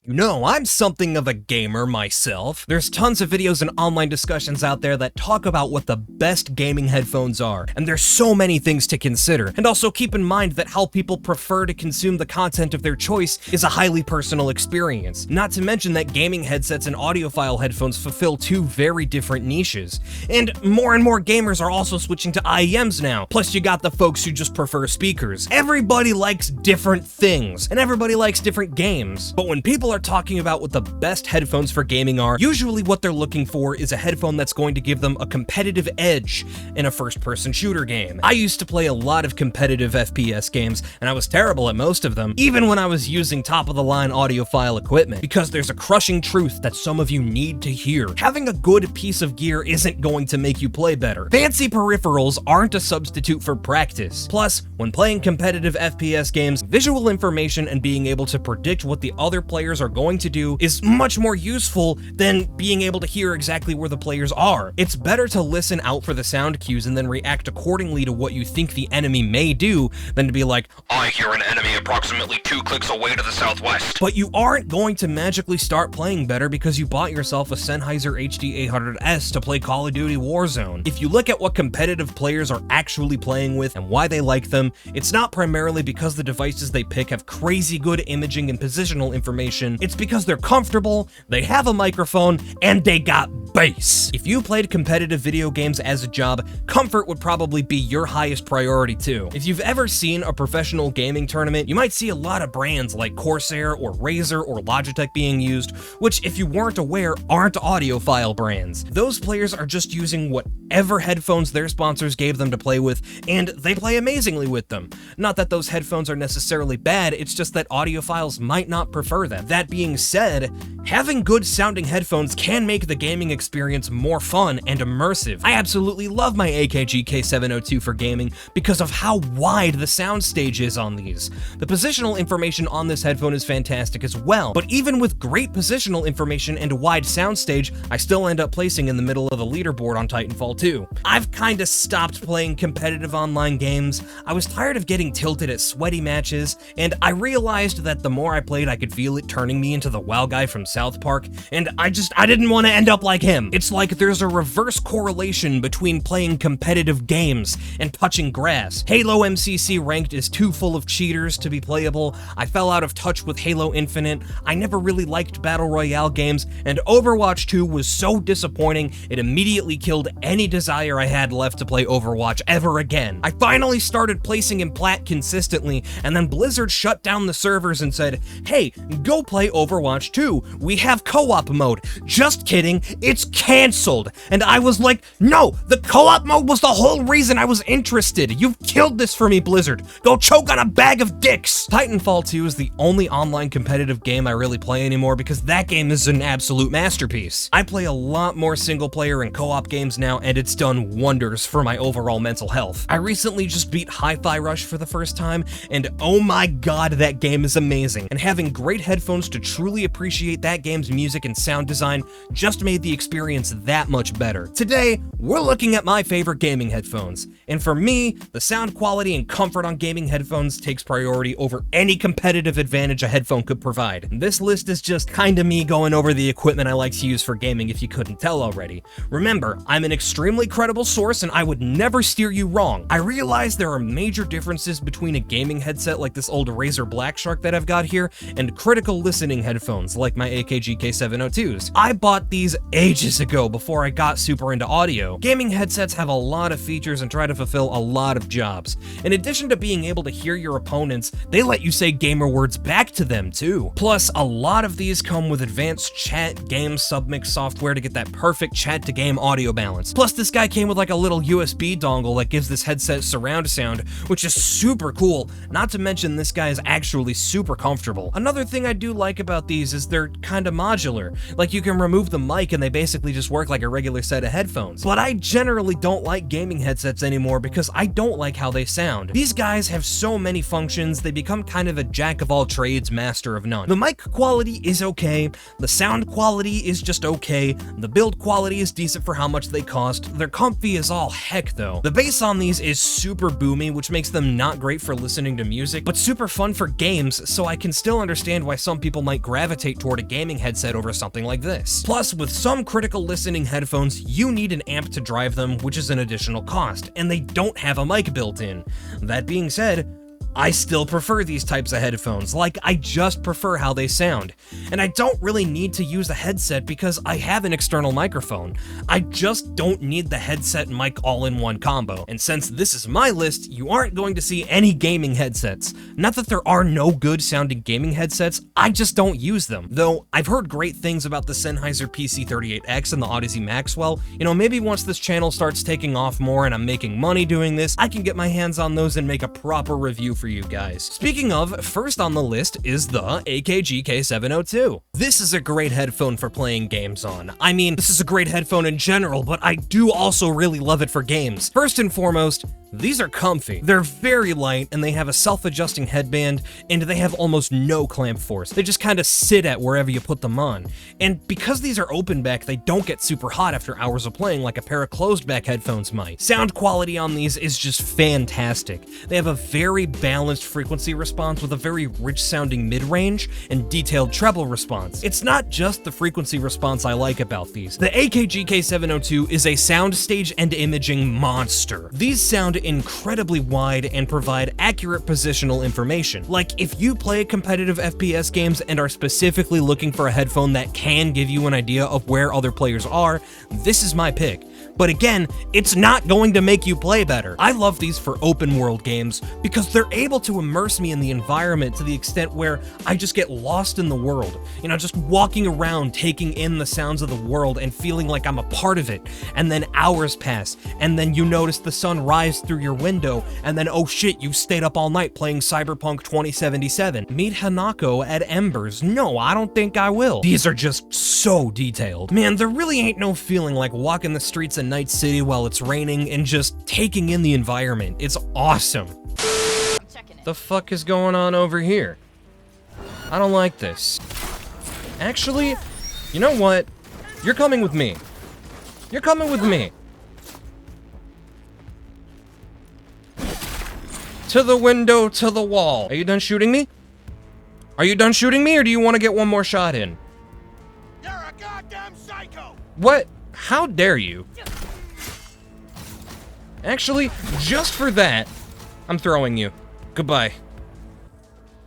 You know, I'm something of a gamer myself. There's tons of videos and online discussions out there that talk about what the best gaming headphones are, and there's so many things to consider. And also keep in mind that how people prefer to consume the content of their choice is a highly personal experience. Not to mention that gaming headsets and audiophile headphones fulfill two very different niches. And more gamers are also switching to IEMs now. Plus you got the folks who just prefer speakers. Everybody likes different things, and everybody likes different games. But when people are talking about what the best headphones for gaming are, usually what they're looking for is a headphone that's going to give them a competitive edge in a first-person shooter game. I used to play a lot of competitive FPS games, and I was terrible at most of them, even when I was using top-of-the-line audiophile equipment, because there's a crushing truth that some of you need to hear. Having a good piece of gear isn't going to make you play better. Fancy peripherals aren't a substitute for practice. Plus, when playing competitive FPS games, visual information and being able to predict what the other players are going to do is much more useful than being able to hear exactly where the players are. It's better to listen out for the sound cues and then react accordingly to what you think the enemy may do than to be like, I hear an enemy approximately 2 clicks away to the southwest. But you aren't going to magically start playing better because you bought yourself a Sennheiser HD800S to play Call of Duty Warzone. If you look at what competitive players are actually playing with and why they like them, it's not primarily because the devices they pick have crazy good imaging and positional information. It's because they're comfortable, they have a microphone, and they got bass. If you played competitive video games as a job, comfort would probably be your highest priority too. If you've ever seen a professional gaming tournament, you might see a lot of brands like Corsair or Razer or Logitech being used, which if you weren't aware, aren't audiophile brands. Those players are just using whatever headphones their sponsors gave them to play with, and they play amazingly with them. Not that those headphones are necessarily bad, it's just that audiophiles might not prefer them. That being said, having good sounding headphones can make the gaming experience more fun and immersive. I absolutely love my AKG K702 for gaming because of how wide the sound stage is on these. The positional information on this headphone is fantastic as well, but even with great positional information and a wide soundstage, I still end up placing in the middle of the leaderboard on Titanfall 2. I've kinda stopped playing competitive online games. I was tired of getting tilted at sweaty matches, and I realized that the more I played, I could feel it turning me into the WoW guy from South Park, and I didn't want to end up like him. It's like there's a reverse correlation between playing competitive games and touching grass. Halo MCC Ranked is too full of cheaters to be playable. I fell out of touch with Halo Infinite. I never really liked Battle Royale games, and Overwatch 2 was so disappointing, it immediately killed any desire I had left to play Overwatch ever again. I finally started placing in plat consistently, and then Blizzard shut down the servers and said, hey, go play Overwatch 2. We have co-op mode. Just kidding, it's canceled. And I was like, no, the co-op mode was the whole reason I was interested. You've killed this for me, Blizzard. Go choke on a bag of dicks. Titanfall 2 is the only online competitive game I really play anymore because that game is an absolute masterpiece. I play a lot more single player and co-op games now, and it's done wonders for my overall mental health. I recently just beat Hi-Fi Rush for the first time, and oh my god, that game is amazing. And having great headphones to truly appreciate that game's music and sound design just made the experience that much better. Today, we're looking at my favorite gaming headphones, and for me, the sound quality and comfort on gaming headphones takes priority over any competitive advantage a headphone could provide. This list is just kinda me going over the equipment I like to use for gaming if you couldn't tell already. Remember, I'm an extremely credible source and I would never steer you wrong. I realize there are major differences between a gaming headset like this old Razer Black Shark that I've got here and critical listening headphones like my AKG K702s. I bought these ages ago before I got super into audio. Gaming headsets have a lot of features and try to fulfill a lot of jobs. In addition to being able to hear your opponents, they let you say gamer words back to them too. Plus, a lot of these come with advanced chat game submix software to get that perfect chat to game audio balance. Plus, this guy came with like a little USB dongle that gives this headset surround sound, which is super cool. Not to mention this guy is actually super comfortable. Another thing I do like about these is they're kinda modular. Like you can remove the mic and they basically basically just work like a regular set of headphones. But I generally don't like gaming headsets anymore because I don't like how they sound. These guys have so many functions, they become kind of a jack of all trades, master of none. The mic quality is okay, the sound quality is just okay, the build quality is decent for how much they cost, they're comfy as all heck though. The bass on these is super boomy, which makes them not great for listening to music, but super fun for games, so I can still understand why some people might gravitate toward a gaming headset over something like this. Plus, with some critical listening headphones, you need an amp to drive them, which is an additional cost, and they don't have a mic built in. That being said, I still prefer these types of headphones, like I just prefer how they sound. And I don't really need to use a headset because I have an external microphone. I just don't need the headset and mic all in one combo. And since this is my list, you aren't going to see any gaming headsets. Not that there are no good sounding gaming headsets, I just don't use them. Though I've heard great things about the Sennheiser PC38X and the Odyssey Maxwell. You know, maybe once this channel starts taking off more and I'm making money doing this, I can get my hands on those and make a proper review for you guys. Speaking of, first on the list is the AKG K702. This is a great headphone for playing games on. I mean, this is a great headphone in general, but I do also really love it for games. First and foremost, these are comfy. They're very light, and they have a self-adjusting headband, and they have almost no clamp force. They just kind of sit at wherever you put them on. And because these are open back, they don't get super hot after hours of playing like a pair of closed back headphones might. Sound quality on these is just fantastic. They have a very balanced frequency response with a very rich sounding mid-range and detailed treble response. It's not just the frequency response I like about these. The AKG K702 is a soundstage and imaging monster. These sound incredibly wide and provide accurate positional information. Like, if you play competitive FPS games and are specifically looking for a headphone that can give you an idea of where other players are, this is my pick. But again, it's not going to make you play better. I love these for open world games because they're able to immerse me in the environment to the extent where I just get lost in the world. You know, just walking around, taking in the sounds of the world and feeling like I'm a part of it. And then hours pass, and then you notice the sun rise through your window, and then oh shit, you stayed up all night playing Cyberpunk 2077. Meet Hanako at Embers. No, I don't think I will. These are just so detailed. Man, there really ain't no feeling like walking the streets in Night City while it's raining and just taking in the environment. It's awesome. The fuck is going on over here? I don't like this. Actually, you know what? You're coming with me. You're coming with me. To the window, to the wall. Are you done shooting me? Are you done shooting me, or do you want to get one more shot in? You're a goddamn psycho! What? How dare you? Actually, just for that, I'm throwing you. Goodbye.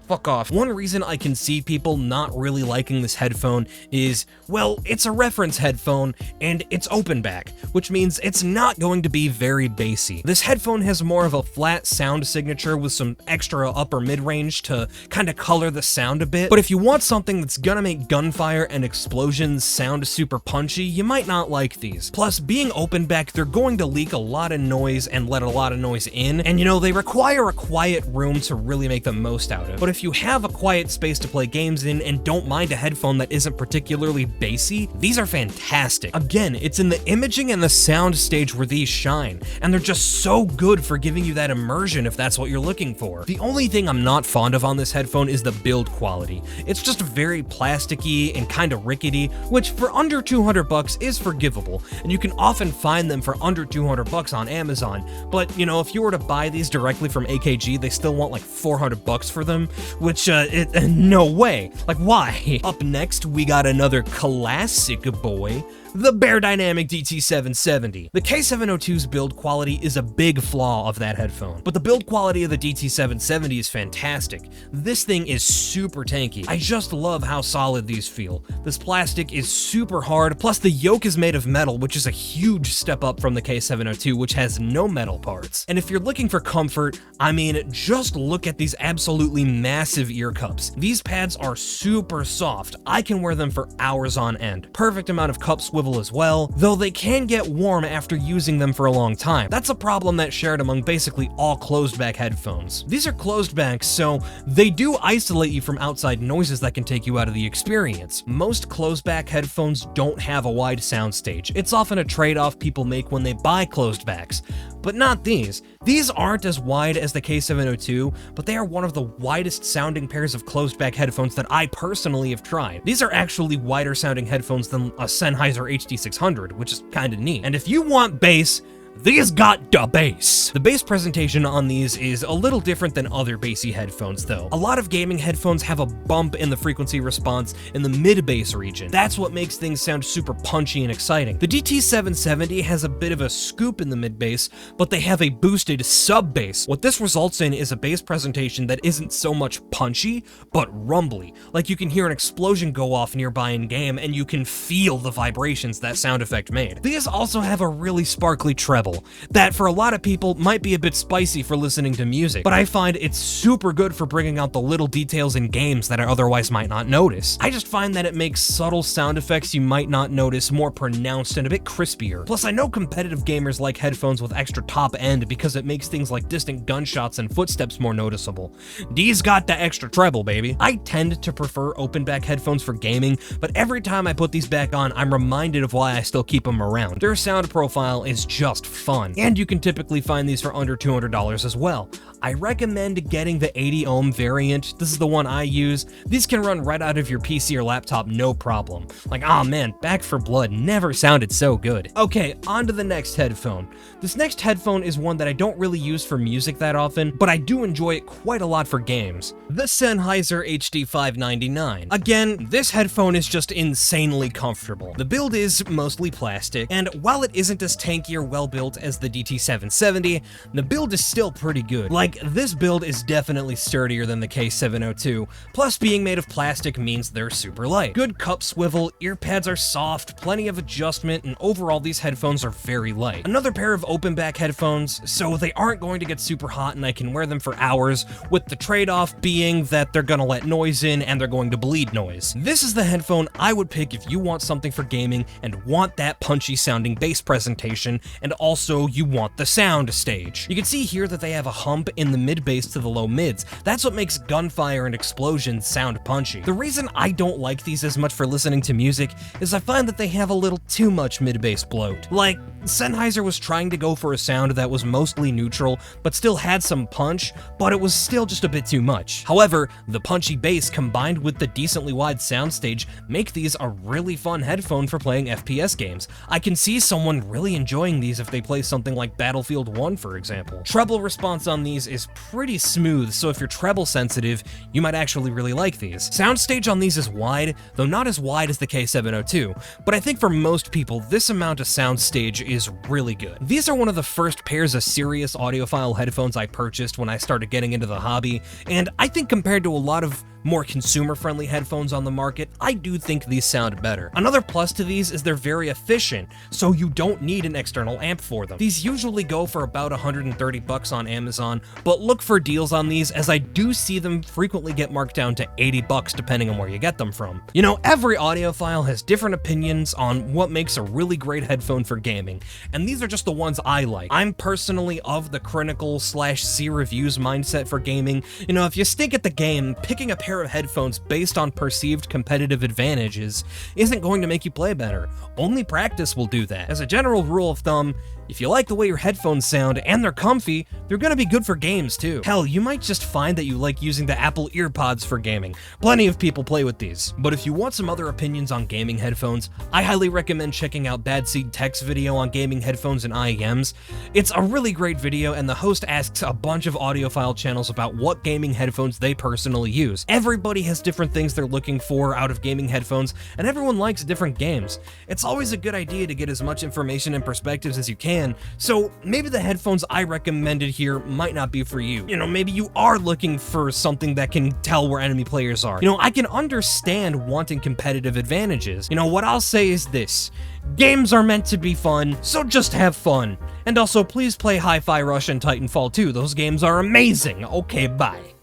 Fuck off. One reason I can see people not really liking this headphone is, well, it's a reference headphone and it's open back, which means it's not going to be very bassy. This headphone has more of a flat sound signature with some extra upper mid-range to kind of color the sound a bit, but if you want something that's gonna make gunfire and explosions sound super punchy, you might not like these. Plus, being open back, they're going to leak a lot of noise and let a lot of noise in, and you know, they require a quiet room to really make the most out of. But if you have a quiet space to play games in and don't mind a headphone that isn't particularly bassy, these are fantastic. Again, it's in the imaging and the sound stage where these shine, and they're just so good for giving you that immersion if that's what you're looking for. The only thing I'm not fond of on this headphone is the build quality. It's just very plasticky and kind of rickety, which for under 200 bucks is forgivable, and you can often find them for under 200 bucks on Amazon. But you know, if you were to buy these directly from AKG, they still want like 400 bucks for them, which no way. Like, why? Up next, we got another classic boy, the Beyerdynamic DT770. The K702's build quality is a big flaw of that headphone, but the build quality of the DT770 is fantastic. This thing is super tanky. I just love how solid these feel. This plastic is super hard, plus the yoke is made of metal, which is a huge step up from the K702, which has no metal parts. And if you're looking for comfort, I mean, just look at these absolutely massive ear cups. These pads are super soft. I can wear them for hours on end. Perfect amount of cup swivel swivel as well, though they can get warm after using them for a long time. That's a problem that's shared among basically all closed-back headphones. These are closed-back, so they do isolate you from outside noises that can take you out of the experience. Most closed-back headphones don't have a wide soundstage. It's often a trade-off people make when they buy closed-backs, but not these. These aren't as wide as the K702, but they are one of the widest sounding pairs of closed-back headphones that I personally have tried. These are actually wider sounding headphones than a Sennheiser HD600, which is kinda neat. And if you want bass, these got da bass. The bass presentation on these is a little different than other bassy headphones though. A lot of gaming headphones have a bump in the frequency response in the mid-bass region. That's what makes things sound super punchy and exciting. The DT770 has a bit of a scoop in the mid-bass, but they have a boosted sub-bass. What this results in is a bass presentation that isn't so much punchy, but rumbly. Like you can hear an explosion go off nearby in game and you can feel the vibrations that sound effect made. These also have a really sparkly treble that for a lot of people might be a bit spicy for listening to music, but I find it's super good for bringing out the little details in games that I otherwise might not notice. I just find that it makes subtle sound effects you might not notice more pronounced and a bit crispier. Plus, I know competitive gamers like headphones with extra top end because it makes things like distant gunshots and footsteps more noticeable. These got the extra treble, baby. I tend to prefer open back headphones for gaming, but every time I put these back on, I'm reminded of why I still keep them around. Their sound profile is just fun, and you can typically find these for under $200 as well. I recommend getting the 80 ohm variant. This is the one I use. These can run right out of your PC or laptop, no problem. Like, oh man, Back for Blood never sounded so good. Okay, on to the next headphone. This next headphone is one that I don't really use for music that often, but I do enjoy it quite a lot for games. The Sennheiser HD599. Again, this headphone is just insanely comfortable. The build is mostly plastic, and while it isn't as tanky or well-built as the DT770, the build is still pretty good. Like, this build is definitely sturdier than the K702, plus being made of plastic means they're super light. Good cup swivel, ear pads are soft, plenty of adjustment, and overall these headphones are very light. Another pair of open back headphones, so they aren't going to get super hot and I can wear them for hours, with the trade-off being that they're gonna let noise in and they're going to bleed noise. This is the headphone I would pick if you want something for gaming and want that punchy sounding bass presentation, and also you want the sound stage. You can see here that they have a hump in the mid-bass to the low mids. That's what makes gunfire and explosions sound punchy. The reason I don't like these as much for listening to music is I find that they have a little too much mid-bass bloat. Like, Sennheiser was trying to go for a sound that was mostly neutral, but still had some punch, but it was still just a bit too much. However, the punchy bass combined with the decently wide soundstage make these a really fun headphone for playing FPS games. I can see someone really enjoying these if they play something like Battlefield 1, for example. Treble response on these is pretty smooth, so if you're treble sensitive, you might actually really like these. Soundstage on these is wide, though not as wide as the K702, but I think for most people, this amount of soundstage is really good. These are one of the first pairs of serious audiophile headphones I purchased when I started getting into the hobby, and I think compared to a lot of more consumer-friendly headphones on the market, I do think these sound better. Another plus to these is they're very efficient, so you don't need an external amp for them. These usually go for about $130 on Amazon, but look for deals on these as I do see them frequently get marked down to $80 depending on where you get them from. You know, every audiophile has different opinions on what makes a really great headphone for gaming, and these are just the ones I like. I'm personally of the critical/see reviews mindset for gaming. You know, if you stink at the game, picking a pair of headphones based on perceived competitive advantages isn't going to make you play better. Only practice will do that. As a general rule of thumb, if you like the way your headphones sound and they're comfy, they're gonna be good for games too. Hell, you might just find that you like using the Apple EarPods for gaming. Plenty of people play with these. But if you want some other opinions on gaming headphones, I highly recommend checking out Bad Seed Tech's video on gaming headphones and IEMs. It's a really great video, and the host asks a bunch of audiophile channels about what gaming headphones they personally use. Everybody has different things they're looking for out of gaming headphones, and everyone likes different games. It's always a good idea to get as much information and perspectives as you can, so maybe the headphones I recommended here might not be for you. You know, maybe you are looking for something that can tell where enemy players are. You know, I can understand wanting competitive advantages. You know, what I'll say is this: games are meant to be fun, so just have fun. And also, please play Hi-Fi Rush and Titanfall 2. Those games are amazing. Okay, bye.